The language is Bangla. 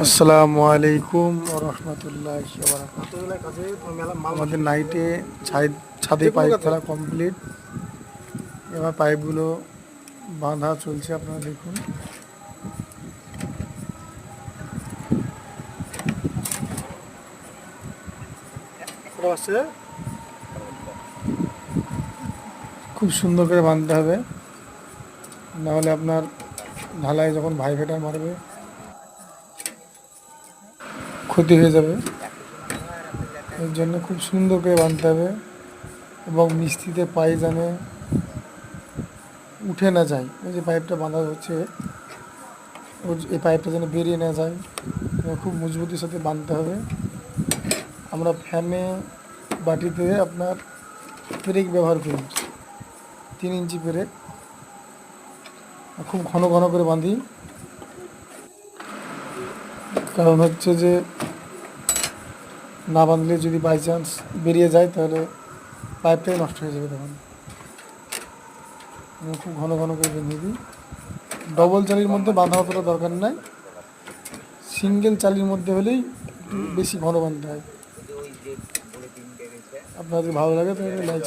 আসসালামু আলাইকুম ওয়া রাহমাতুল্লাহি ওয়া বারাকাতুহু। আমাদের নাইটে ছাদে পাইপ ফেলা কমপ্লিট। এবার পাইপগুলো বাঁধা চলছে, আপনারা দেখুন। খুব সুন্দর করে বাঁধতে হবে, নাহলে আপনার ঢালাই যখন ভাইব্রেটার মারবে ক্ষতি হয়ে যাবে। এর জন্য খুব সুন্দর করে বাঁধতে হবে এবং মিস্ত্রিতে পাই যেন উঠে না যায়। এই যে পাইপটা বাঁধা হচ্ছে, এই পাইপটা যেন বেরিয়ে না যায়, খুব মজবুতির সাথে বাঁধতে হবে। আমরা ফ্যানে বাটিতে আপনার পেরেক ব্যবহার করি, 3 ইঞ্চি পেরেক। খুব ঘন ঘন করে বাঁধি, কারণ হচ্ছে যে না বাঁধলে যদি বাই চান্স বেরিয়ে যায় তাহলে পাইপটাই নষ্ট হয়ে যাবে। তখন খুব ঘন ঘন করে বেঁধে দিই। ডবল চালির মধ্যে বাঁধা অতটা দরকার নাই, সিঙ্গেল চালির মধ্যে হলেই একটু বেশি ঘন বাঁধতে হয়। আপনাদের ভালো লাগে তাহলে লাইক